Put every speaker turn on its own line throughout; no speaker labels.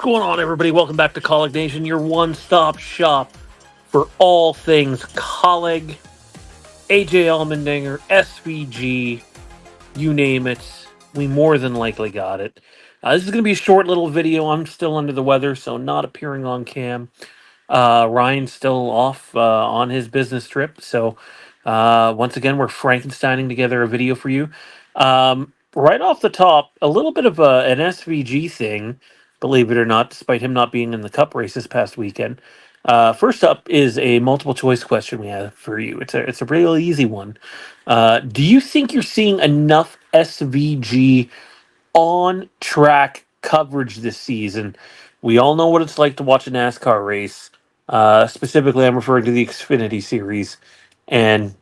going on, everybody? Welcome back to Kaulig Nation, your one-stop shop for all things Kaulig, AJ Allmendinger, SVG, you name it. We more than likely got it. This is going to be a short little video. I'm still under the weather, so not appearing on cam. Ryan's still off on his business trip, so once again, we're Frankensteining together a video for you. Right off the top, a little bit of an SVG thing, believe it or not, despite him not being in the Cup race this past weekend. First up is a multiple choice question we have for you. It's a real easy one. Do you think you're seeing enough SVG on track coverage this season? We all know what it's like to watch a NASCAR race. Specifically, I'm referring to the Xfinity Series. And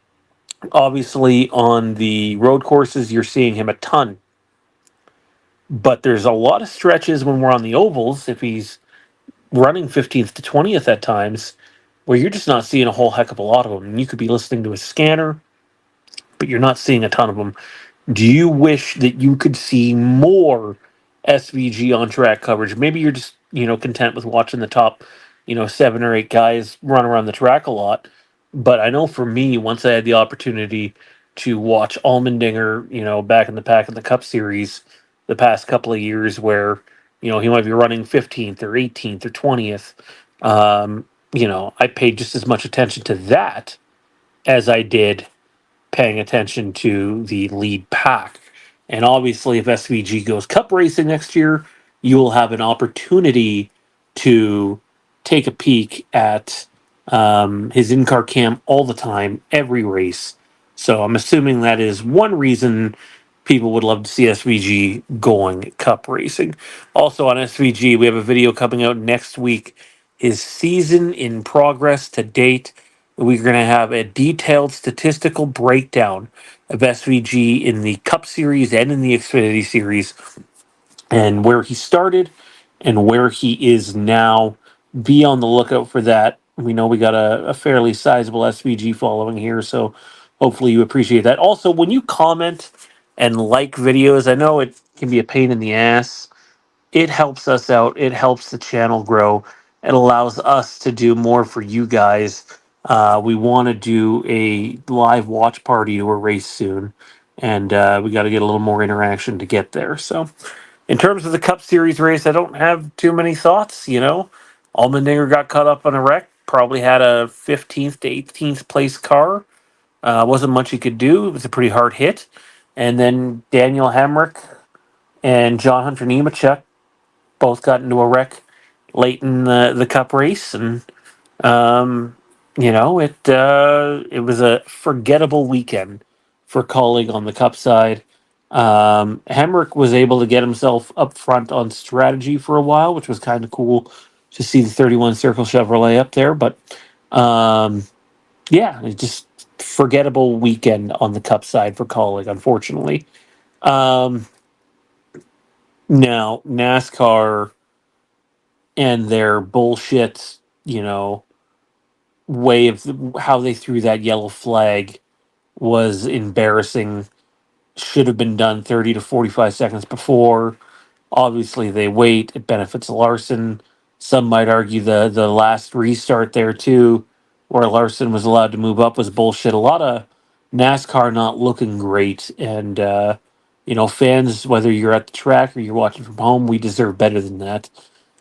obviously, on the road courses, you're seeing him a ton. But there's a lot of stretches when we're on the ovals, if he's running 15th to 20th at times, where you're just not seeing a whole heck of a lot of them. And you could be listening to a scanner, but you're not seeing a ton of them. Do you wish that you could see more SVG on track coverage? Maybe you're just, content with watching the top, 7 or 8 guys run around the track a lot. But I know for me, once I had the opportunity to watch Allmendinger, back in the pack in the Cup Series the past couple of years where, he might be running 15th or 18th or 20th, I paid just as much attention to that as I did paying attention to the lead pack. And obviously, if SVG goes Cup racing next year, you will have an opportunity to take a peek at his in-car cam all the time, every race. So I'm assuming that is one reason people would love to see SVG going Cup racing. Also on SVG, we have a video coming out next week. His season in progress to date. We're going to have a detailed statistical breakdown of SVG in the Cup Series and in the Xfinity Series, and where he started and where he is now. Be on the lookout for that. We know we got a fairly sizable SVG following here, so hopefully you appreciate that. Also, when you comment and like videos, I know it can be a pain in the ass. It helps us out. It helps the channel grow. It allows us to do more for you guys. We want to do a live watch party to a race soon, and we got to get a little more interaction to get there. So, in terms of the Cup Series race, I don't have too many thoughts. Allmendinger got caught up on a wreck. Probably had a 15th to 18th place car. Wasn't much he could do. It was a pretty hard hit. And then Daniel Hemrick and John Hunter Nemechek both got into a wreck late in the Cup race, and it was a forgettable weekend for Kaulig on the Cup side. Hemrick was able to get himself up front on strategy for a while, which was kind of cool to see the 31 Circle Chevrolet up there. But it's just forgettable weekend on the Cup side for Kaulig, unfortunately. Now NASCAR and their bullshit, way of how they threw that yellow flag was embarrassing. Should have been done 30 to 45 seconds before. Obviously, they wait. It benefits Larson. Some might argue the last restart there, too, where Larson was allowed to move up, was bullshit. A lot of NASCAR not looking great. And, fans, whether you're at the track or you're watching from home, we deserve better than that.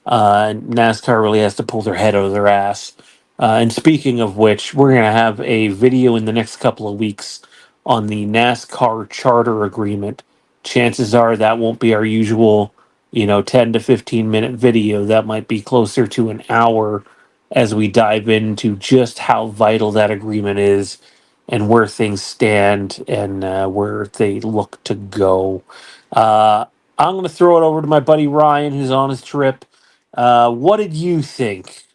NASCAR really has to pull their head out of their ass. And speaking of which, we're going to have a video in the next couple of weeks on the NASCAR charter agreement. Chances are that won't be our usual, 10 to 15 minute video. That might be closer to an hour as we dive into just how vital that agreement is and where things stand and where they look to go. I'm going to throw it over to my buddy Ryan, who's on his trip. What did you think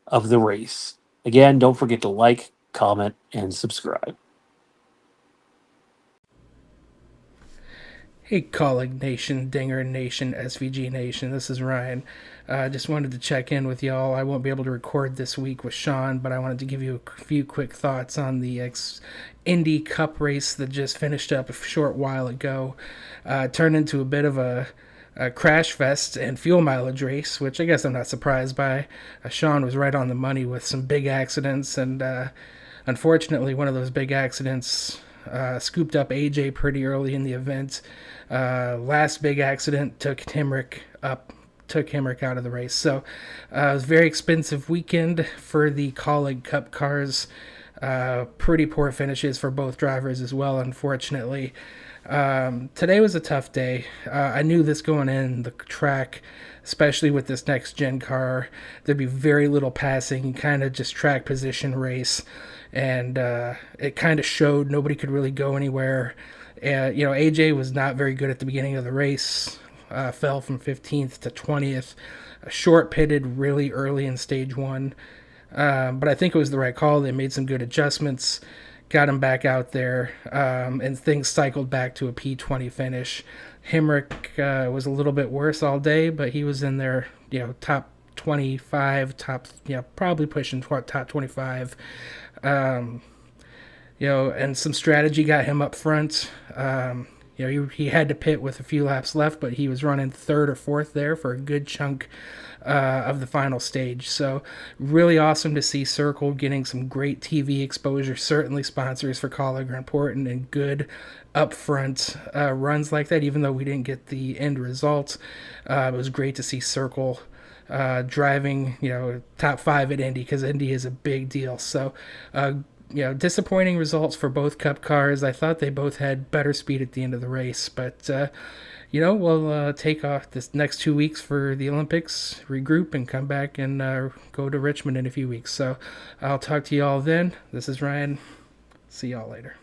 of the race? Again, don't forget to like, comment, and subscribe.
Hey, Kaulig Nation, Dinger Nation, SVG Nation, this is Ryan. Just wanted to check in with y'all. I won't be able to record this week with Sean, but I wanted to give you a few quick thoughts on the Indy Cup race that just finished up a short while ago. Turned into a bit of a crash fest and fuel mileage race, which I guess I'm not surprised by. Sean was right on the money with some big accidents, and unfortunately, one of those big accidents scooped up AJ pretty early in the event. Last big accident took Hemrick out of the race. So it was a very expensive weekend for the Kaulig Cup cars. Pretty poor finishes for both drivers as well, unfortunately. Today was a tough day. I knew this going in the track, especially with this next gen car, there'd be very little passing, kind of just track position race. And it kind of showed nobody could really go anywhere. AJ was not very good at the beginning of the race. Fell from 15th to 20th. Short pitted really early in stage one. But I think it was the right call. They made some good adjustments, got him back out there, and things cycled back to a P20 finish. Hemrick was a little bit worse all day, but he was in there, top 25, probably pushing top 25. And some strategy got him up front. He had to pit with a few laps left, but he was running third or fourth there for a good chunk of the final stage. So really awesome to see Circle getting some great TV exposure. Certainly sponsors for Kaulig are important, and good upfront runs like that, even though we didn't get the end result. It was great to see Circle driving, top 5 at Indy, because Indy is a big deal. So disappointing results for both Cup cars. I thought they both had better speed at the end of the race, but we'll take off this next 2 weeks for the Olympics, regroup, and come back and go to Richmond in a few weeks. So I'll talk to you all then. This is Ryan. See y'all later.